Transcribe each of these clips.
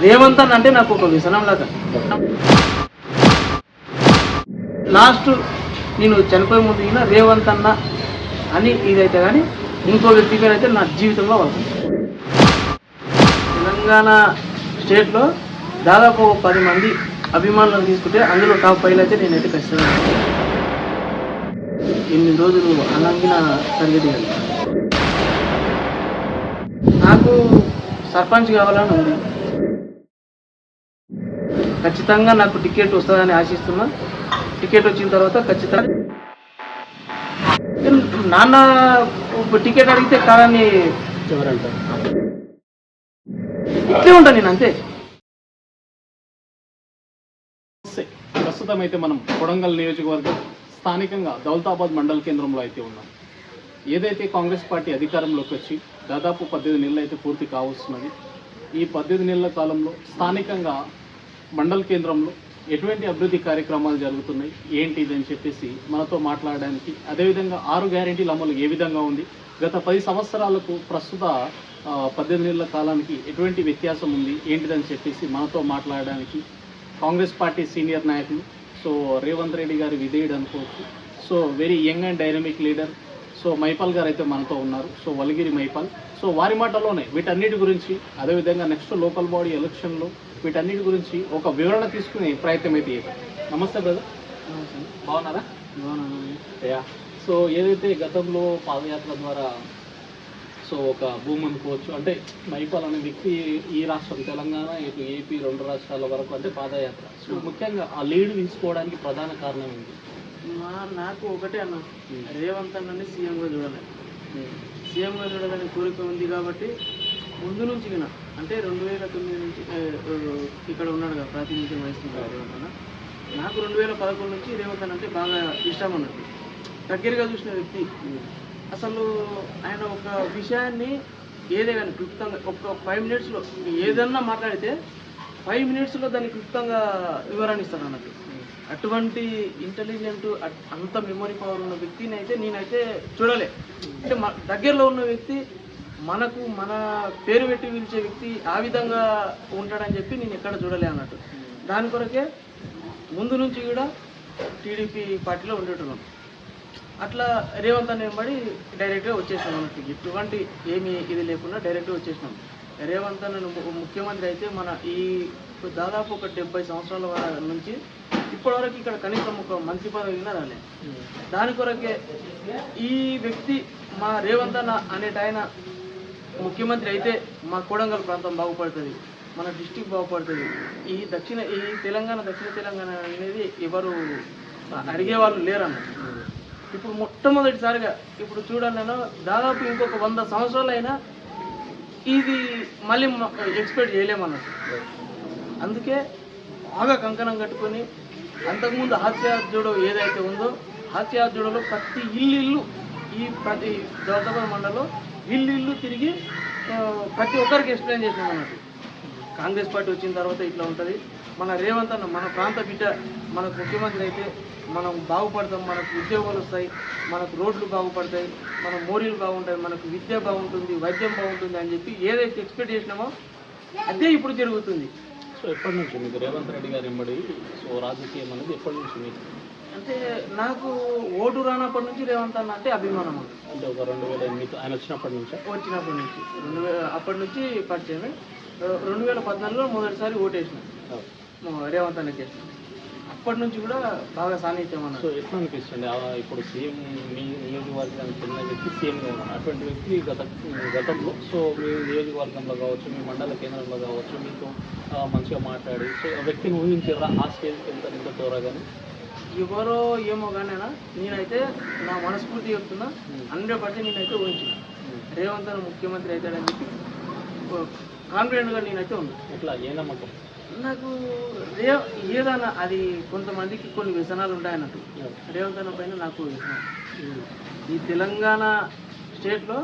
రేవంత్ అన్న అంటే నాకు ఒక వ్యసనం లాగా. లాస్ట్ నేను చనిపోయే ముందు ఈయన రేవంత్ అన్న అని ఇదైతే కానీ ఇంకో వ్యక్తి పేరు అయితే నా జీవితంలో వస్తుంది. తెలంగాణ స్టేట్లో దాదాపు 10 మంది అభిమానులను తీసుకుంటే అందులో టాప్ 5 అయితే నేనైతే ఖచ్చితంగా. ఎన్ని రోజులు అనంగిన తరగతి నాకు సర్పంచ్ కావాలని ఉంది. ఖచ్చితంగా నాకు టికెట్ వస్తుందని ఆశిస్తున్నా. టికెట్ వచ్చిన తర్వాత ఖచ్చితంగా నాన్న టికెట్ అడిగితే కాదని ఎవరంటారు, ఇట్లే ఉంటాను నేను అంతే. ప్రస్తుతం అయితే మనం కొడంగల్ నియోజకవర్గం స్థానికంగా దౌలతాబాద్ మండల కేంద్రంలో అయితే ఉన్నాం. ఏదైతే కాంగ్రెస్ పార్టీ అధికారంలోకి వచ్చి దాదాపు 18 నెలలు అయితే పూర్తి కావస్తున్నది. ఈ 18 నెలల కాలంలో స్థానికంగా మండల కేంద్రంలో ఎటువంటి అభివృద్ధి కార్యక్రమాలు జరుగుతున్నాయి ఏంటి ఇదని చెప్పేసి మనతో మాట్లాడడానికి, అదేవిధంగా 6 గ్యారెంటీల అమలు ఏ విధంగా ఉంది, గత 10 సంవత్సరాలకు ప్రస్తుత 18 నెలల కాలానికి ఎటువంటి వ్యత్యాసం ఉంది ఏంటిదని చెప్పేసి మనతో మాట్లాడడానికి కాంగ్రెస్ పార్టీ సీనియర్ నాయకులు, సో రేవంత్ రెడ్డి గారి విధేయుడు అనుకోవచ్చు, so very young and dynamic leader, so Mypal గారు అయితే మనతో ఉన్నారు. సో వలగిరి మైపాల్. సో వారి మాటల్లోనే వీటన్నిటి గురించి, అదేవిధంగా నెక్స్ట్ లోకల్ బాడీ ఎలక్షన్లో వీటన్నిటి గురించి ఒక వివరణ తీసుకునే ప్రయత్నం అయితే చేద్దాం. నమస్తే బ్రదర్, బాగున్నారా? యా. సో ఏదైతే గతంలో పాదయాత్ర ద్వారా సో ఒక భూమి అనుకోవచ్చు, అంటే మైపాల్ అనే వ్యక్తి ఈ రాష్ట్రం తెలంగాణ ఇటు ఏపీ 2 రాష్ట్రాల వరకు అంటే పాదయాత్ర, సో ముఖ్యంగా ఆ లీడ్ తీసుకోవడానికి ప్రధాన కారణం ఏంటి? నాకు ఒకటే అన్న, రేవంత్ అన్నని సీఎంగా చూడాలి. సీఎంగా చూడాలని కోరిక ఉంది కాబట్టి ముందు నుంచి వినా, అంటే 2009 నుంచి ఇక్కడ ఉన్నాడు కదా, ప్రాతినిధ్యం వహిస్తున్నాడు రేవంత్ అన్న. నాకు 2011 నుంచి రేవంత్ అన్న అంటే బాగా ఇష్టం అన్నట్టు, దగ్గరగా చూసిన వ్యక్తి. అసలు ఆయన ఒక విషయాన్ని ఏదైనా క్లుప్తంగా ఒక 5 మినిట్స్లో ఏదన్నా మాట్లాడితే 5 మినిట్స్లో దాన్ని క్లుప్తంగా వివరణ ఇస్తాను అన్నట్టు. అటువంటి ఇంటెలిజెంట్, అంత మెమొరీ పవర్ ఉన్న వ్యక్తిని అయితే నేనైతే చూడలే. అంటే దగ్గరలో ఉన్న వ్యక్తి, మనకు మన పేరు పెట్టి పిలిచే వ్యక్తి ఆ విధంగా ఉంటాడని చెప్పి నేను ఎక్కడ చూడలే అన్నట్టు. దాని కొరకే ముందు నుంచి కూడా టీడీపీ పార్టీలో ఉండేటున్నాం. అట్లా రేవంత్ అన్న వెంబడి డైరెక్ట్గా వచ్చేసినాం అన్నట్టు, ఎటువంటి ఏమీ ఇది లేకుండా డైరెక్ట్గా వచ్చేసినాం. రేవంత్ అన్న ముఖ్యమంత్రి అయితే మన ఈ దాదాపు ఒక 70 సంవత్సరాల నుంచి ఇప్పటివరకు ఇక్కడ కనీసం ఒక మంత్రి పదవి రాలే. దాని కొరకే ఈ వ్యక్తి మా రేవంత్ అన్న అనేటాయన ముఖ్యమంత్రి అయితే మా కొడంగల్ ప్రాంతం బాగుపడుతుంది, మన డిస్టిక్ బాగుపడుతుంది. ఈ తెలంగాణ దక్షిణ తెలంగాణ అనేది ఎవరు అడిగేవాళ్ళు లేరన్న. ఇప్పుడు మొట్టమొదటిసారిగా ఇప్పుడు చూడండి నేను దాదాపు ఇంకొక 100 సంవత్సరాలైనా ఇది మళ్ళీ ఎక్స్పెక్ట్ చేయలేమన్నట్టు. అందుకే బాగా కంకణం కట్టుకొని, అంతకుముందు హాస్యాజుడో ఏదైతే ఉందో హాస్యాజుడలో ప్రతి ఇల్లు ఈ ప్రతి దౌలతాబాద్ మండలంలో ఇల్లు తిరిగి ప్రతి ఒక్కరికి ఎక్స్ప్లెయిన్ చేసినాం అన్నట్టు. కాంగ్రెస్ పార్టీ వచ్చిన తర్వాత ఇట్లా ఉంటుంది, మన రేవంత్ అన్న మన ప్రాంత బిడ్డ మనకు ముఖ్యమంత్రి అయితే మనం బాగుపడతాం, మనకు ఉద్యోగాలు వస్తాయి, మనకు రోడ్లు బాగుపడతాయి, మన మోరీలు బాగుంటాయి, మనకు విద్య బాగుంటుంది, వైద్యం బాగుంటుంది అని చెప్పి ఏదైతే ఎక్స్పెక్ట్ చేసినామో అదే ఇప్పుడు జరుగుతుంది. సో ఎప్పటి నుంచి మీకు రేవంత్ రెడ్డి గారు వెంబడి సో రాజకీయం అనేది ఎప్పటి నుంచి మీకు? అంటే నాకు ఓటు రానప్పటి నుంచి రేవంత్ అన్న అంటే అభిమానం. అంటే ఒక 2008 ఆయన వచ్చినప్పటి నుంచి అప్పటి నుంచి పరిచయమే. 2014లో మొదటిసారి ఓటేసిన రేవంత్ అన్నకి వేసిన. అప్పటి నుంచి కూడా బాగా సాన్నిధ్యం అన్న. సో ఎట్లా అనిపిస్తుంది ఇప్పుడు సీఎం మీ నియోజకవర్గానికి చెందిన వ్యక్తి సీఎంగా ఉన్నారు, అటువంటి వ్యక్తి గతంలో సో మీ నియోజకవర్గంలో కావచ్చు, మీ మండల కేంద్రంలో కావచ్చు మీతో మంచిగా మాట్లాడి సో ఆ వ్యక్తిని ఊహించారా ఆ స్టేజ్కి వెళ్తారు ఇంత త్వరగానే? ఎవరో ఏమో కానీ నేనైతే నా మనస్ఫూర్తి చెప్తున్నా, 100% నేనైతే ఊహించిన రేవంత్ అన్న ముఖ్యమంత్రి అవుతాడని చెప్పి కాన్ఫిడెంట్గా నేనైతే ఉన్నా. ఇట్లా ఏ నమ్మకం? నాకు ఏదన్నా అది కొంతమందికి కొన్ని వ్యసనాలు ఉంటాయన్నట్టు. రేవంత్ అన్న పైన నాకు వ్యసనం. ఈ తెలంగాణ స్టేట్లో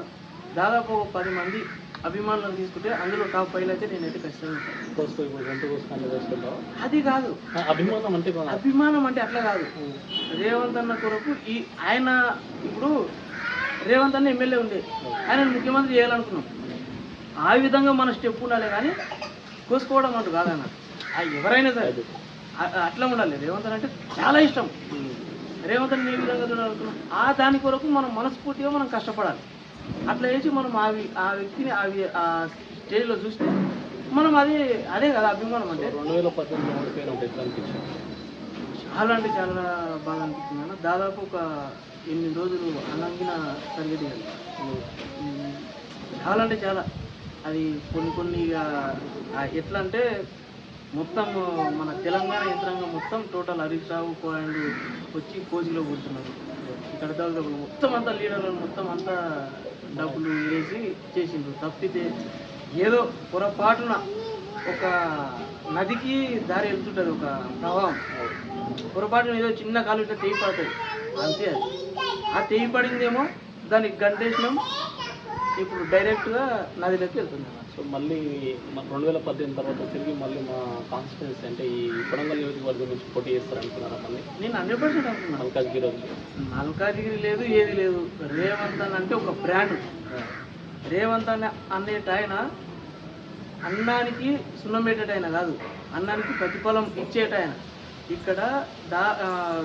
దాదాపు 10 మంది అభిమానులను తీసుకుంటే అందులో టాప్ 5 అయితే నేనైతే ఖచ్చితంగా. అది కాదు అభిమానం అంటే అట్లా కాదు. రేవంత్ అన్న కొరకు ఆయన ఇప్పుడు రేవంత్ అన్న ఎమ్మెల్యే ఉండే, ఆయన ముఖ్యమంత్రి చేయాలనుకున్నాం. ఆ విధంగా మన స్టెప్ ఉండాలి. కానీ కోసుకోవడం అంటూ కాదన్న, ఎవరైనా సరే అట్లా ఉండాలి. రేవంత్ అంటే చాలా ఇష్టం. రేవంత్ ఏ విధంగా చూడాలనుకున్నాం, దాని కొరకు మనం మనస్ఫూర్తిగా మనం కష్టపడాలి. అట్లా చేసి మనం ఆ వ్యక్తిని ఆ స్టేజ్లో చూస్తే మనం అదే కదా అభిమానం. అంటే 2018 ఓడిపోయిన ఎట్లా అనిపించింది? చాలా అంటే చాలా బాగా అనిపిస్తుంది అన్న. దాదాపు ఒక 8 రోజులు అన్నంగిన తరగతి చాలా అంటే చాలా. అది కొన్ని ఎట్లా అంటే మొత్తం మన తెలంగాణ యంత్రాంగం మొత్తం టోటల్ హరీష్ రావు అండ్ వచ్చి కోచిలో కూర్చున్నారు. ఇక్కడ దాకా మొత్తం అంతా లీడర్లు మొత్తం అంతా డబ్బులు వేసి చేసిండ్రు. తప్పితే ఏదో పొరపాటున ఒక నదికి దారి వెళ్తుంటుంది, ఒక ప్రవాహం పొరపాటున ఏదో చిన్న కాలు ఇట్లా తెగి పడుతుంది అంతే. ఆ తెగి పడిందేమో దానికి గంటేసినాం, ఇప్పుడు డైరెక్ట్గా నదిలోకి వెళ్తుంది. సో మళ్ళీ 2018 తర్వాత తిరిగి మళ్ళీ మా కాన్స్టిట్యున్సీ అంటే ఈ కొడంగల్ నియోజకవర్గం నుంచి పోటీ చేస్తారనుకున్నారా? మళ్ళీ నేను 100% అనుకున్నాను. మల్కాజ్గిరి లేదు, ఏది లేదు. రేవంత్ అంటే ఒక బ్రాండ్. రేవంత్ అనేట ఆయన అన్నానికి సున్నం పెట్టేట ఆయన కాదు, అన్నానికి ప్రతిఫలం ఇచ్చేట ఆయన. ఇక్కడ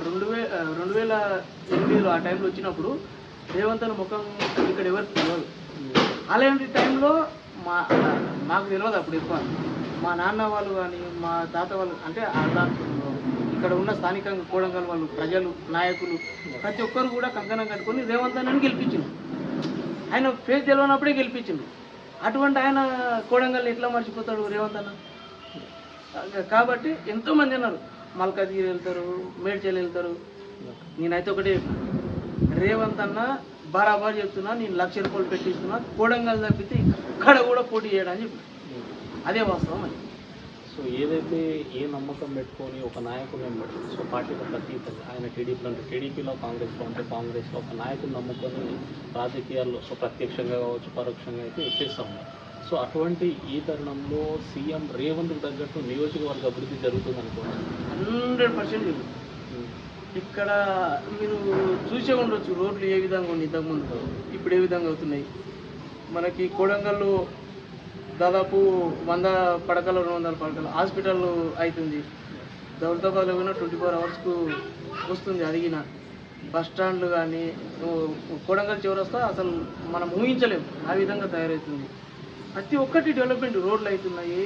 2008లో ఆ టైంలో వచ్చినప్పుడు రేవంత్ అనే ముఖం ఇక్కడ ఎవరికి తెలియదు. అలాంటి టైంలో మాకు తెలియదు అప్పుడు ఎక్కువ. మా నాన్న వాళ్ళు కానీ మా తాత వాళ్ళు అంటే అలా ఇక్కడ ఉన్న స్థానికంగా కోడంగల్ వాళ్ళు ప్రజలు నాయకులు ప్రతి ఒక్కరు కూడా కంకణం కట్టుకొని రేవంత్ అన్నని గెలిపించిండు. ఆయన ఫేస్ తెలియనప్పుడే గెలిపించిండు. అటువంటి ఆయన కోడంగల్ ఎట్లా మర్చిపోతాడు రేవంత్ అన్న? కాబట్టి ఎంతోమంది అన్నారు మల్కాజ్గిరి వెళ్తారు, మేడ్చల్ వెళ్తారు. నేనైతే ఒకటే రేవంత్ అన్న బరాబర్ చెప్తున్నా, నేను 1,00,000 రూపాయలు పెట్టిస్తున్నా, కోడంగల్ తప్పితే ఇక్కడ కూడా పోటీ చేయడానికి చెప్పి అదే వాస్తవం అని. సో ఏదైతే ఏ నమ్మకం పెట్టుకొని ఒక నాయకుడు సో పార్టీలో అతీతంగా ఆయన టీడీపీలో అంటే టీడీపీలో, కాంగ్రెస్లో అంటే కాంగ్రెస్లో ఒక నాయకుడు నమ్ముకొని రాజకీయాల్లో సో ప్రత్యక్షంగా కావచ్చు పరోక్షంగా అయితే వచ్చేస్తూ ఉన్నారు. సో అటువంటి ఈ తరుణంలో సీఎం రేవంత్ తగ్గట్టు నియోజకవర్గ అభివృద్ధి జరుగుతుంది అనుకోవచ్చు. 100% జరుగుతుంది. ఇక్కడ మీరు చూసే ఉండొచ్చు రోడ్లు ఏ విధంగా ఉన్నాయి ఇంతకుముందు, ఇప్పుడు ఏ విధంగా అవుతున్నాయి. మనకి కోడంగల్లో దాదాపు 100 పడకలు 200 పడకలు హాస్పిటల్ అవుతుంది. దౌలతాబాద్లో కూడా 24 అవర్స్కు వస్తుంది. అడిగిన బస్ స్టాండ్లు కానీ కోడంగల్ చివరస్తా అసలు మనం ఊహించలేము ఆ విధంగా తయారవుతుంది. ప్రతి ఒక్కటి డెవలప్మెంట్, రోడ్లు అవుతున్నాయి,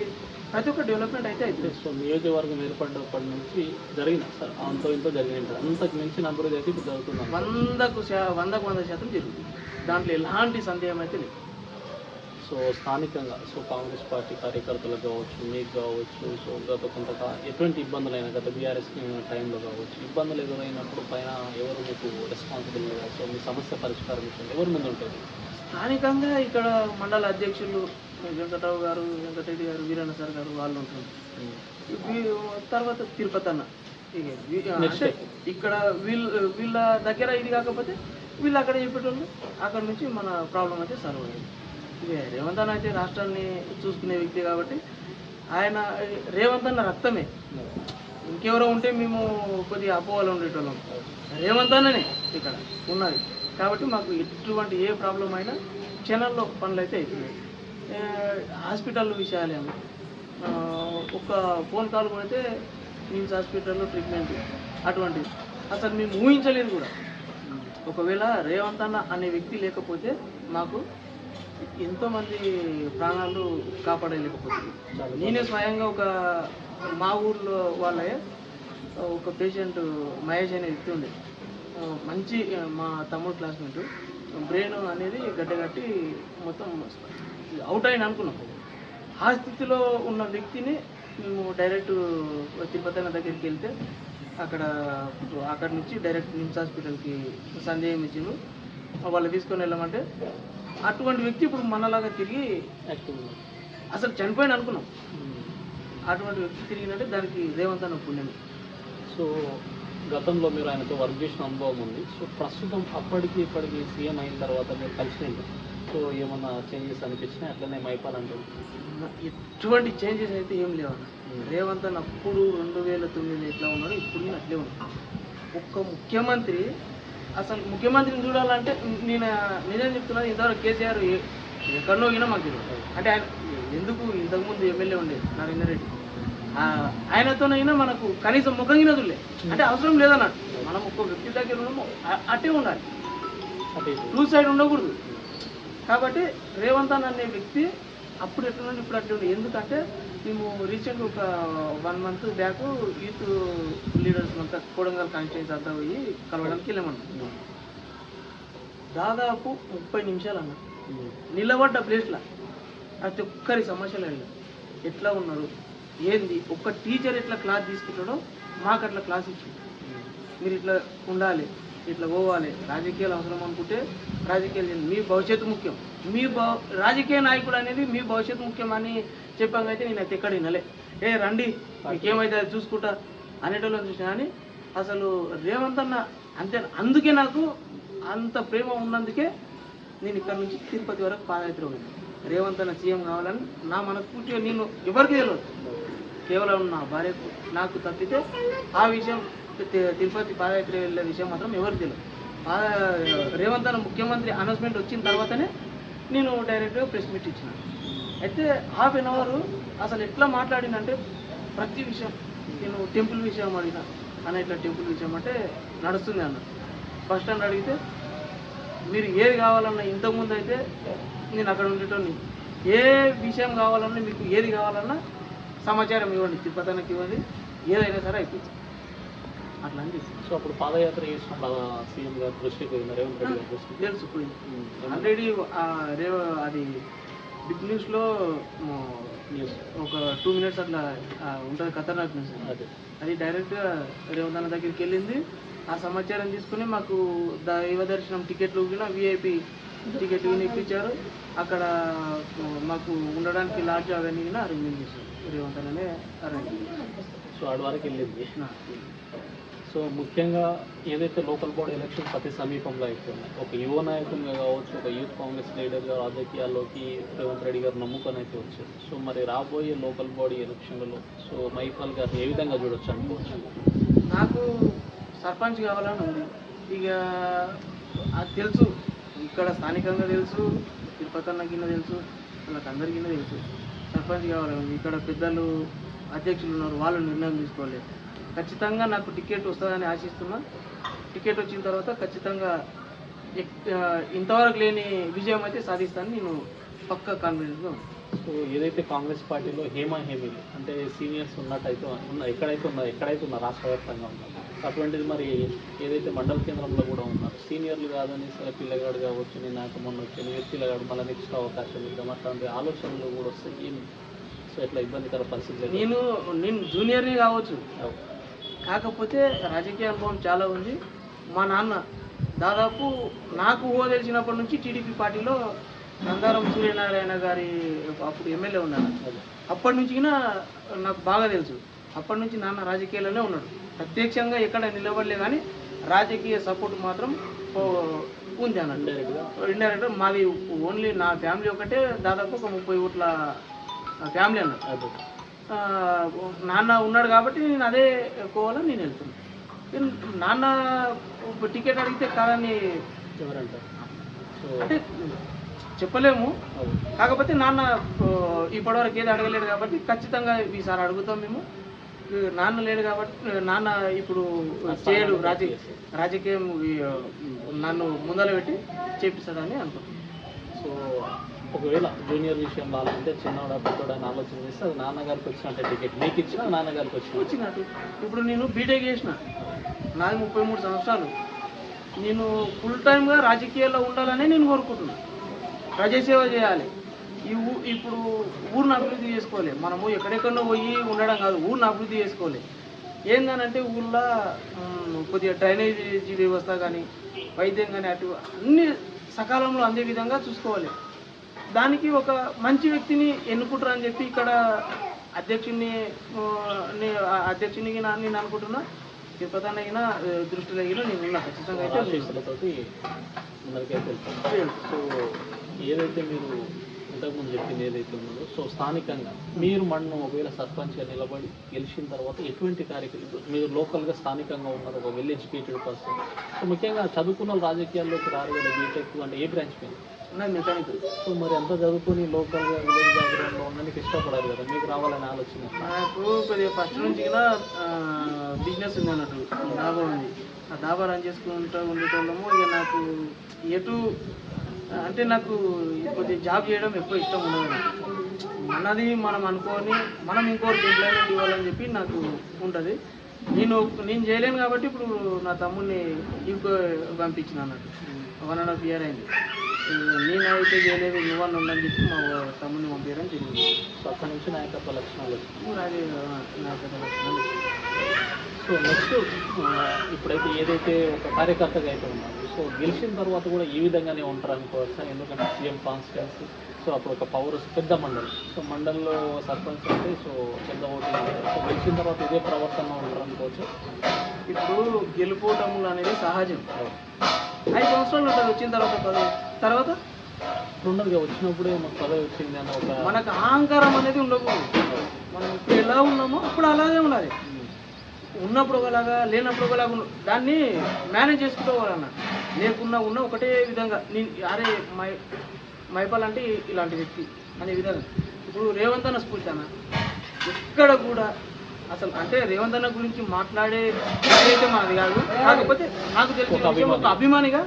ప్రతి ఒక్క డెవలప్మెంట్ అయితే అవుతుంది. సో నియోజకవర్గం ఏర్పడినప్పటి నుంచి జరిగిన సార్ అంతో ఇంతో జరిగింది, అంతకు మించిన అభివృద్ధి అయితే ఇప్పుడు జరుగుతుంది. 100% జరుగుతుంది. దాంట్లో ఎలాంటి సందేహం అయితే లేదు. సో స్థానికంగా సో కాంగ్రెస్ పార్టీ కార్యకర్తలకు కావచ్చు, మీకు కావచ్చు, సో గత కొంత ఎటువంటి ఇబ్బందులైనా గత బీఆర్ఎస్ టైంలో కావచ్చు ఇబ్బందులు ఎదురైనప్పుడు పైన ఎవరు మీకు రెస్పాన్సిబుల్, సో మీ సమస్య పరిష్కారం విషయం ఎవరి ముందు ఉంటుంది? స్థానికంగా ఇక్కడ మండల అధ్యక్షులు వెంకటరావు గారు, వెంకటరెడ్డి గారు, వీరన్న సార్ గారు వాళ్ళు ఉంటుంది. తర్వాత తిరుపతి అన్న. అంటే ఇక్కడ వీళ్ళ దగ్గర ఇది కాకపోతే వీళ్ళు అక్కడ చెప్పేటోళ్ళు, అక్కడ నుంచి మన ప్రాబ్లం అయితే సాల్వ్ అయ్యింది. ఇదే రేవంత్ అన్న అయితే రాష్ట్రాన్ని చూసుకునే వ్యక్తి కాబట్టి ఆయన రేవంత్ అన్న రక్తమే. ఇంకెవరో ఉంటే మేము కొద్దిగా అపోహలు ఉండేటోళ్ళం. రేవంత్ అన్ననే ఇక్కడ ఉన్నది కాబట్టి మాకు ఎటువంటి ఏ ప్రాబ్లం అయినా క్షణంలో పనులు అయితే అవుతున్నాయి. హాస్పిటల్ విషయాలేమో ఒక ఫోన్ కాల్ కొడితే నిమ్స్ హాస్పిటల్లో ట్రీట్మెంట్ అటువంటిది అసలు మేము ఊహించలేదు కూడా. ఒకవేళ రేవంత్ అన్న అనే వ్యక్తి లేకపోతే మాకు ఎంతోమంది ప్రాణాలు కాపాడలేకపోతుంది. నేనే స్వయంగా మా ఊర్లో వాళ్ళే ఒక పేషెంట్ మహేష్ అనే వ్యక్తి ఉండే, మంచి మా తమ్ముడు క్లాస్మేట్, బ్రెయిన్ అనేది గడ్డగట్టి మొత్తం అవుట్ అయిన అనుకున్నాం. ఆ స్థితిలో ఉన్న వ్యక్తిని మేము డైరెక్ట్ తిరుపతి అన్న దగ్గరికి వెళ్తే అక్కడ నుంచి డైరెక్ట్ నిమ్స్ హాస్పిటల్కి సందేహం ఇచ్చిండు. వాళ్ళు తీసుకొని వెళ్ళమంటే అటువంటి వ్యక్తి ఇప్పుడు మనలాగా తిరిగి అసలు చనిపోయిన అనుకున్నాం. అటువంటి వ్యక్తి తిరిగినట్టే దానికి రేవంత్ అన్న పుణ్యం. సో గతంలో మీరు ఆయనతో వర్క్ చేసిన అనుభవం ఉంది. సో ప్రస్తుతం అప్పటికి ఇప్పటికి సీఎం అయిన తర్వాత మీరు కలిసినండి, సో ఏమన్నా చేంజెస్ అనిపించినా అట్లనే మైపాలంటే? ఎటువంటి చేంజెస్ అయితే ఏం లేవన్న. రేవంత్ అన్న అప్పుడు 2009 ఎట్లా ఉన్నాడు ఇప్పుడు అట్లే ఉన్నాడు. ఒక్క ముఖ్యమంత్రి, అసలు ముఖ్యమంత్రిని చూడాలంటే నేను నిజం చెప్తున్నాను, ఇంతవరకు కేసీఆర్ ఎక్కడో పోయినా మాకు తెలియదు. అంటే ఆయన ఎందుకు ఇంతకుముందు ఎమ్మెల్యే ఉండే నరేందర్ రెడ్డి, ఆయనతోనైనా మనకు కనీసం ముఖం గినదులే అంటే అవసరం లేదన్నాడు. మనం ఒక్క వ్యక్తి దగ్గర ఉన్నాము, అట్టే ఉండాలి, టూ సైడ్ ఉండకూడదు. కాబట్టి రేవంత్ అన్న అనే వ్యక్తి అప్పుడు ఎట్లుండి ఇప్పుడు అట్లా ఉండే. ఎందుకంటే మేము రీసెంట్ ఒక 1 month బ్యాక్ యూత్ లీడర్స్ అంతా కొడంగల్ కాన్స్టిట్యూన్సీ అంతా పోయి కలవడానికి వెళ్ళామన్నా. దాదాపు 30 నిమిషాలు అన్న నిలబడ్డ ప్లేస్లో ప్రతి ఒక్కరి సమస్యలు వెళ్ళాం. ఎట్లా ఉన్నారు, ఏంది, ఒక్క టీచర్ ఎట్లా క్లాస్ తీసుకుంటాడో మాకు అట్లా క్లాస్ ఇచ్చింది. మీరు ఇట్లా ఉండాలి, ఇట్లా పోవాలి, రాజకీయాలు అవసరం అనుకుంటే రాజకీయాలు చేయండి, మీ భవిష్యత్తు ముఖ్యం, మీ రాజకీయ నాయకుడు అనేది మీ భవిష్యత్తు ముఖ్యం అని చెప్పామైతే నేనైతే ఎక్కడ వినలే. రండి మీకేమైతే అది చూసుకుంటా అనేటోళ్ళని చూసినా. కానీ అసలు రేవంత్ అన్న అంతే. అందుకే నాకు అంత ప్రేమ ఉన్నందుకే నేను ఇక్కడ నుంచి తిరుపతి వరకు పాదయాత్ర పోయింది. రేవంత్ అన్న సీఎం కావాలని నా మనస్ఫూర్తిగా, నేను ఎవరికి తెలియదు, కేవలం నా భార్యకు నాకు తప్పితే ఆ విషయం తిరుపతి పాదయాత్ర వెళ్ళే విషయం మాత్రం ఎవరికి తెలియదు. రేవంత్ అన్న ముఖ్యమంత్రి అనౌన్స్మెంట్ వచ్చిన తర్వాతనే నేను డైరెక్ట్గా ప్రెస్ మీట్ ఇచ్చిన. అయితే 1/2 hour అసలు ఎట్లా మాట్లాడినంటే ప్రతి విషయం, నేను టెంపుల్ విషయం అడిగిన అన్న, ఇట్లా టెంపుల్ విషయం అంటే నడుస్తుంది అన్న. ఫస్ట్ టైం అడిగితే మీరు ఏది కావాలన్నా, ఇంతకుముందు అయితే నేను అక్కడ ఉండేటోని, ఏ విషయం కావాలన్నా మీకు ఏది కావాలన్నా సమాచారం ఇవ్వండి, తిరుపతి అన్నకి ఇవ్వండి, ఏదైనా సరే అయిపోతుంది అట్లా అని చెప్పి. సో అప్పుడు పాదయాత్ర చేసినప్పుడు సీఎం గారు దృష్టికి పోయింది, రేవంత్ రెడ్డి గారి దృష్టికి తెలుసు పోయింది ఆల్రెడీ. అది బిగ్ న్యూస్లో ఒక 2 minutes అట్లా ఉంటుంది, ఖతర్నాక్ న్యూస్. అది డైరెక్ట్గా రేవంత్ అన్న దగ్గరికి వెళ్ళింది. ఆ సమాచారం తీసుకుని మాకు దైవ దర్శనం టికెట్లు కూడా VIP టికెట్లు ఇప్పించారు. అక్కడ మాకు ఉండడానికి లాడ్జ్ అవన్నీ కూడా అరేంజ్మెంట్ చేశారు, రేవంత్ అన్ననే అరేంజ్. సో ఆడ వరకు వెళ్ళింది. సో ముఖ్యంగా ఏదైతే లోకల్ బాడీ ఎలక్షన్స్ అతి సమీపంలో అయిపోయినాయి, ఒక యువ నాయకునిగా కావచ్చు, ఒక యూత్ కాంగ్రెస్ లీడర్గా రాజకీయాల్లోకి రేవంత్ రెడ్డి గారు నమ్ముకొని అయితే వచ్చారు. సో మరి రాబోయే లోకల్ బాడీ ఎలక్షన్లలో సో మైపాల్ గారు ఏ విధంగా చూడొచ్చు అనుకోవచ్చు? నాకు సర్పంచ్ కావాలని ఉంది. ఇక అది తెలుసు, ఇక్కడ స్థానికంగా తెలుసు, తిరుపతి అన్న కింద తెలుసు, వాళ్ళకి అందరికీ తెలుసు సర్పంచ్ కావాలని ఉంది. ఇక్కడ పెద్దలు అధ్యక్షులు ఉన్నారు, వాళ్ళు నిర్ణయం తీసుకోవాలి. ఖచ్చితంగా నాకు టికెట్ వస్తుందని ఆశిస్తున్నా. టికెట్ వచ్చిన తర్వాత ఖచ్చితంగా ఇంతవరకు లేని విజయం అయితే సాధిస్తాను, నేను పక్కా కాన్ఫిడెంట్గా ఉన్నాను. సో ఏదైతే కాంగ్రెస్ పార్టీలో హేమీలు అంటే సీనియర్స్ ఉన్నట్టయితే ఎక్కడైతే ఉన్నారు రాష్ట్ర వ్యాప్తంగా ఉన్నారు, అటువంటిది మరి ఏదైతే మండల కేంద్రంలో కూడా ఉన్నారు సీనియర్లు కాదని సరే పిల్లగాడు కావచ్చు, నేను నాకు మొన్న వచ్చాను పిల్లగాడు మళ్ళీ నెక్స్ట్ అవకాశం ఇద్దాం అట్లాంటి ఆలోచనలు కూడా వస్తాయి. సో ఎట్లా ఇబ్బందికర పరిస్థితులు. నేను జూనియర్ని కావచ్చు, కాకపోతే రాజకీయ అనుభవం చాలా ఉంది. మా నాన్న దాదాపు నాకు తెలిసినప్పటి నుంచి టీడీపీ పార్టీలో నందారం సూర్యనారాయణ గారి అప్పుడు ఎమ్మెల్యే ఉన్నాను. అప్పటి నుంచి నాకు బాగా తెలుసు. అప్పటి నుంచి నాన్న రాజకీయాల్లోనే ఉన్నాడు, ప్రత్యక్షంగా ఎక్కడ నిలబడలే, కానీ రాజకీయ సపోర్ట్ మాత్రం ఉంది అన్నట్టు. ఇండైరెక్ట్గా మాది ఓన్లీ నా ఫ్యామిలీ ఒకటే దాదాపు ఒక 30 ఓట్ల ఫ్యామిలీ అన్నట్టు. నాన్న ఉన్నాడు కాబట్టి నేను అదే కోవాలని నేను వెళ్తున్నాను. నాన్న టికెట్ అడిగితే కాదని ఎవరంటారు అంటే చెప్పలేము. కాకపోతే నాన్న ఇప్పటివరకు ఏది అడగలేడు కాబట్టి ఖచ్చితంగా ఈసారి అడుగుతాం మేము. నాన్న లేడు కాబట్టి నాన్న ఇప్పుడు చేయడు, రాజకీయం నన్ను ముందర పెట్టి చేపిస్తాడని అనుకుంటున్నాను. సో ఒకవేళ జూనియర్ విషయం బాగాలంటే చిన్నవాడ పెద్దవాడు అని ఆలోచన చేస్తే అది నాన్నగారికి వచ్చినట్టే టికెట్ మీకు ఇచ్చినా నాన్నగారికి వచ్చినట్టు. ఇప్పుడు నేను బీటెక్ చేసిన, నాది 33 సంవత్సరాలు. నేను ఫుల్ టైమ్గా రాజకీయాల్లో ఉండాలని నేను కోరుకుంటున్నాను. ప్రజాసేవ చేయాలి. ఇప్పుడు ఊరిని అభివృద్ధి చేసుకోవాలి. మనము ఎక్కడెక్కడో పోయి ఉండడం కాదు, ఊరిని అభివృద్ధి చేసుకోవాలి. ఏందనంటే ఊళ్ళో కొద్దిగా డ్రైనేజీ వ్యవస్థ కానీ వైద్యం కానీ అటు అన్ని సకాలంలో అందే విధంగా చూసుకోవాలి. దానికి ఒక మంచి వ్యక్తిని ఎన్నుకుంటారని చెప్పి ఇక్కడ అధ్యక్షుడిని నేను అనుకుంటున్నా. తిరుపతి అన్న దృష్టిలో నేను ఉన్నా ఖచ్చితంగా అయితే ముందరికైతే వెళ్తాను. సో ఏదైతే మీరు ఇంతకుముందు చెప్పింది ఏదైతే ఉందో సో స్థానికంగా మీరు మనం ఒకవేళ సర్పంచ్గా నిలబడి గెలిచిన తర్వాత ఎటువంటి కార్యక్రమం మీరు లోకల్గా స్థానికంగా ఉన్నారు, ఒక వెల్ ఎడ్యుకేటెడ్ పర్సన్, సో ముఖ్యంగా చదువుకున్న రాజకీయాల్లోకి రారు కదా, బీటెక్ అంటే ఏ బ్రాంచ్ మీద? నాకు మెకానిక్. సో మరి ఎంత చదువుకొని లోకల్గా విలేజ్ బ్యాక్గ్రౌండ్లో ఉండడానికి ఇష్టపడాలి కదా, మీకు రావాలని ఆలోచన? నాకు కొద్దిగా ఫస్ట్ నుంచి కూడా బిజినెస్ ఉంది అన్నట్టు, డాబా ఉంది. ఆ డాబా రన్ చేసుకుంటూ ఉండేటోళ్ళము. ఇక నాకు ఎటు అంటే నాకు కొద్దిగా జాబ్ చేయడం ఎక్కువ ఇష్టం ఉండదు. మనది మనం అనుకొని మనం ఇంకోటి ఎంప్లాయ్మెంట్ ఇవ్వాలని చెప్పి నాకు ఉంటుంది. నేను చేయలేను కాబట్టి ఇప్పుడు నా తమ్ముడిని ఇంకో పంపించిన అన్నట్టు. 1.5 year అయింది. నేనైతే చేయలేదు, నువ్వన్న ఉండని చెప్పి మా తమ్ముడిని పంపించడం జరిగింది. సో అక్కడి నుంచి నాయకత్వ లక్షణాలు అది నాయకత్వ లక్షణాలు. సో నెక్స్ట్ ఇప్పుడైతే ఏదైతే ఒక కార్యకర్తగా అయితే ఉన్నారు, సో గెలిచిన తర్వాత కూడా ఈ విధంగానే ఉంటారు అనుకోవచ్చు. ఎందుకంటే సీఎం కాన్స్టిట్యున్సీ, సో అప్పుడు ఒక పవర్ పెద్ద మండలి, సో మండలిలో సర్పంచ్ అంటే సో పెద్ద ఓటింగ్ ఉంటుంది. సో గెలిచిన తర్వాత ఇదే ప్రవర్తన ఉంటారు అనుకోవచ్చు. ఇప్పుడు గెలుపోవటములు అనేది సహజం. 5 సంవత్సరాలు ఉంటుంది, వచ్చిన తర్వాత రెండోదిగా వచ్చినప్పుడే మాకు పదవి వచ్చింది అని ఒక మనకు అహంకారం అనేది ఉండకూడదు. మనం ఇప్పుడు ఎలా ఉన్నామో అప్పుడు అలాగే ఉండాలి. ఉన్నప్పుడు ఒకలాగా, లేనప్పుడు ఒకలాగా దాన్ని మేనేజ్ చేసుకోవాలన్న. లేకున్నా ఉన్న ఒకటే విధంగా అరే మైపాల్ అంటే ఇలాంటి వ్యక్తి అనే విధంగా. ఇప్పుడు రేవంత్ అన్న స్ఫూర్తి అన్న ఎక్కడ కూడా అసలు అంటే రేవంత్ అన్న గురించి మాట్లాడే అయితే మనది కాదు. కాకపోతే నాకు తెలిసిన విషయం, ఒక అభిమానిగా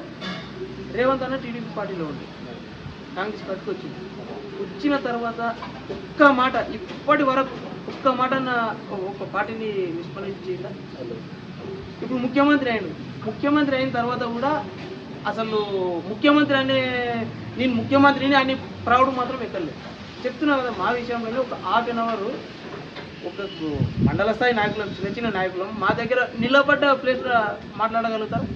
రేవంత్ అన్న టీడీపీ పార్టీలో ఉంది, కాంగ్రెస్ పార్టీకి వచ్చిన తర్వాత ఒక్క మాట ఇప్పటి వరకు ఒక్క మాట ఒక పార్టీని విస్మరించిందా? ఇప్పుడు ముఖ్యమంత్రి అయిన తర్వాత కూడా అసలు ముఖ్యమంత్రి నేను ముఖ్యమంత్రిని అని ప్రౌడ్ మాత్రం ఎక్కర్లేదు. చెప్తున్నా కదా, మా విషయంలో ఒక 1/2 hour ఒక మండల స్థాయి నాయకులు, చిన్న నాయకులు మా దగ్గర నిలబడ్డ ప్లేస్లో మాట్లాడగలుగుతారు.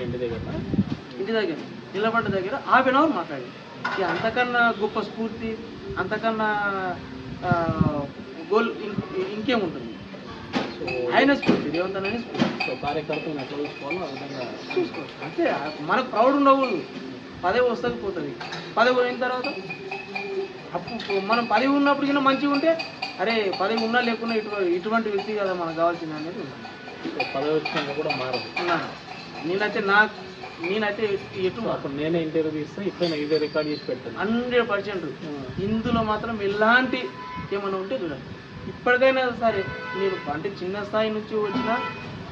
ఇంటి దగ్గర నిలబడ్డ దగ్గర 1/2 hour మాట్లాడి, ఇక అంతకన్నా గొప్ప స్ఫూర్తి, అంతకన్నా గోల్ ఇంకేముంటుంది? ఆయన స్ఫూర్తి, రేవంత్ అనే స్ఫూర్తి. సో కార్యకర్తలను ఎట్లా చూసుకోవాలో ఆ విధంగా చూసుకోవచ్చు. అంటే మనకు ప్రౌడ్ ఉండకూడదు. పదవి వస్తుంది పోతుంది. పదవి పోయిన తర్వాత అప్పుడు మనం పదవి ఉన్నప్పుడు కింద మంచిగా ఉంటే అరే పదవి ఉన్నా లేకున్నా ఇటువంటి వ్యక్తి కదా మనకు కావాల్సింది అనేది ఉంటుంది. పదవి వచ్చినాక కూడా మారదు. నేనైతే ఎటు అప్పుడు నేనే ఇంటర్వ్యూ ఇస్తే ఇప్పుడు ఇదే రికార్డ్ చేసి పెడతాను 100%. ఇందులో మాత్రం ఎలాంటి ఏమైనా ఉంటే చూడండి. ఇప్పటికైనా సరే మీరు అంటే చిన్న స్థాయి నుంచి వచ్చినా,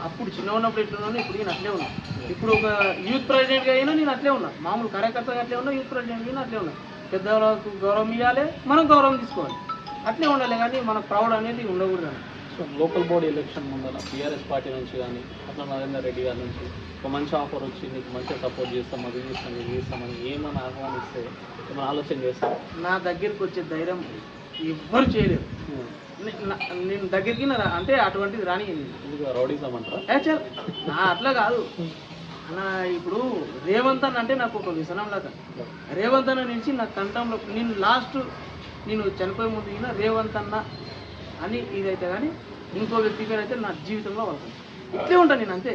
అప్పుడు చిన్న ఉన్నప్పుడు ఎట్లున్నాను, ఇప్పుడు నేను అట్లే ఉన్నా. ఇప్పుడు ఒక యూత్ ప్రెసిడెంట్గా అయినా నేను అట్లే ఉన్నా, మామూలు కార్యకర్తగా అట్లే ఉన్నా, యూత్ ప్రెసిడెంట్గా అయినా అట్లే ఉన్నా. పెద్దవాళ్ళకు గౌరవం ఇవ్వాలి, మనం గౌరవం తీసుకోవాలి, అట్లే ఉండాలి. కానీ మనకు ప్రౌడ్ అనేది ఉండకూడదు. సో లోకల్ బాడీ ఎలక్షన్ ముందర టీఆర్ఎస్ పార్టీ నుంచి కానీ అట్లా నరేందర్ రెడ్డి గారి నుంచి ఒక మంచి ఆఫర్ వచ్చి నీకు మంచిగా సపోర్ట్ చేస్తాం, అది చేస్తాం, ఇది చేస్తామని ఏమైనా ఆహ్వానిస్తే ఏమైనా ఆలోచన చేస్తాం? నా దగ్గరికి వచ్చే ధైర్యం ఎవ్వరు చేయలేరు. నేను దగ్గరికి అంటే అటువంటిది రాని రౌడీజం అంటారా? నా అట్లా కాదు అన్న. ఇప్పుడు రేవంత్ అన్న అంటే నాకు ఒక వ్యసనం లాగా. రేవంత్ అన్న నుంచి నా కంఠంలో నేను చనిపోయే ముందు అయినా రేవంత్ అన్న అని ఇదైతే కానీ ఇంకో వ్యక్తి పేరు అయితే నా జీవితంలో వాళ్ళకి ఇట్లే ఉంటాను నేను. అంతే.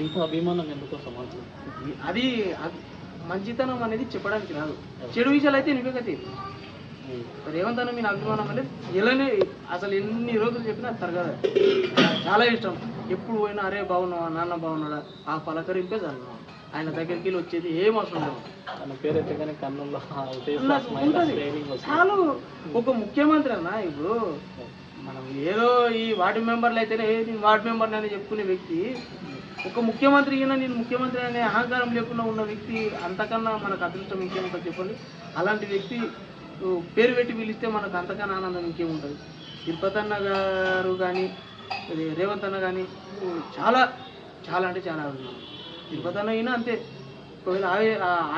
ఎంత అభిమానం ఎందుకో సమాజం అది మంచితనం అనేది చెప్పడానికి రాదు. చెడు విషయాలు అయితే నిజంగా రేవంత్ అన్న మీ అభిమానం అనేది ఇలానే అసలు ఎన్ని రోజులు చెప్పినా తరగదు. చాలా ఇష్టం. ఎప్పుడు పోయినా అరే బాగున్నావా, నాన్న బాగున్నాడా, ఆ పలకరింపే చాలు. ఆయన దగ్గరికి వెళ్ళి వచ్చేది ఏం అవసరం లేదు. తన పేరైతే కానీ కన్నుల్లో చాలు. ఒక ముఖ్యమంత్రి అన్న, ఇప్పుడు మనం ఏదో ఈ వార్డు మెంబర్లు అయితేనే నేను వార్డు మెంబర్ని అని చెప్పుకునే వ్యక్తి, ఒక ముఖ్యమంత్రి అయినా నేను ముఖ్యమంత్రి అనే అహంకారం లేకుండా ఉన్న వ్యక్తి, అంతకన్నా మనకు అదృష్టం ఇంకేముంటుంది చెప్పండి. అలాంటి వ్యక్తి పేరు పెట్టి పిలిస్తే మనకు అంతకన్నా ఆనందం ఇంకేముంటుంది. తిరుపతి అన్న గారు కానీ రేవంత్ అన్న కానీ చాలా చాలా అంటే చాలా తిరుపతి అన్న అయినా అంతే. ఒకవేళ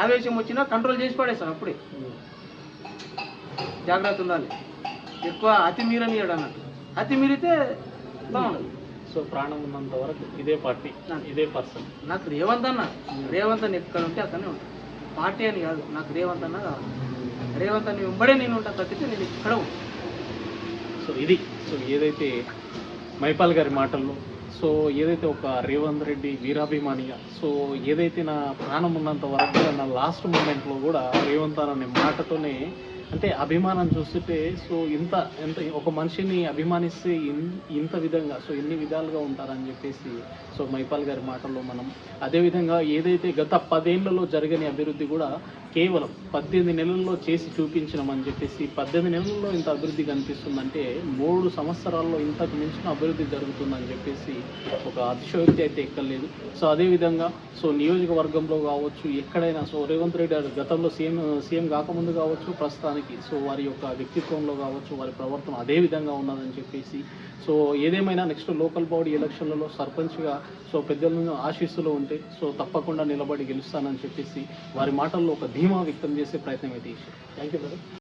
ఆవేశం వచ్చినా కంట్రోల్ చేసి పడేస్తాను అప్పుడే. జాగ్రత్త ఉండాలి. ఎక్కువ అతి మీరనియడు అన్నట్టు. అతి మీరితే బాగుండదు. సో ప్రాణం ఉన్నంత వరకు ఇదే పార్టీ, ఇదే పర్సన్. నాకు రేవంత్ అన్న ఎక్కడ ఉంటే అక్కడనే ఉంటాను. పార్టీ అని కాదు, నాకు రేవంత్ అన్న కావాలి. రేవంత్ అన్న వెంబడే నేను ఉంటాను తప్పితే నేను ఇక్కడ ఉంటాను. సో ఏదైతే మైపాల్ గారి మాటల్లో, సో ఏదైతే ఒక రేవంత్ రెడ్డి వీరాభిమానిగా, సో ఏదైతే నా ప్రాణం ఉన్నంత వరకు నా లాస్ట్ మూమెంట్లో కూడా రేవంత్ అనే మాటతోనే అంటే అభిమానం చూస్తుంటే సో ఇంత ఒక మనిషిని అభిమానిస్తే ఇంత విధంగా సో ఎన్ని విధాలుగా ఉంటారని చెప్పేసి సో మైపాల్ గారి మాటల్లో మనం అదేవిధంగా ఏదైతే గత 10 ఏళ్లలో జరగని అభివృద్ధి కూడా కేవలం 18 నెలల్లో చేసి చూపించినామని చెప్పేసి 18 నెలల్లో ఇంత అభివృద్ధి కనిపిస్తుందంటే 3 సంవత్సరాల్లో ఇంతకు మించిన అభివృద్ధి జరుగుతుందని చెప్పేసి ఒక అతిశయోక్తి అయితే ఎక్కర్లేదు. సో అదేవిధంగా సో నియోజకవర్గంలో కావచ్చు ఎక్కడైనా సో రేవంత్ రెడ్డి గారు గతంలో సీఎం కాకముందు కావచ్చు ప్రస్తుతానికి సో వారి యొక్క వ్యక్తిత్వంలో కావచ్చు వారి ప్రవర్తన అదే విధంగా ఉన్నదని చెప్పేసి సో ఏదేమైనా నెక్స్ట్ లోకల్ బాడీ ఎలక్షన్లలో సర్పంచ్గా సో పెద్దలను ఆశీస్సులో ఉంటే సో తప్పకుండా నిలబడి గెలుస్తానని చెప్పేసి వారి మాటల్లో ఒక ధీమా వ్యక్తం చేసే ప్రయత్నం అయితే చేశారు. Thank you brother.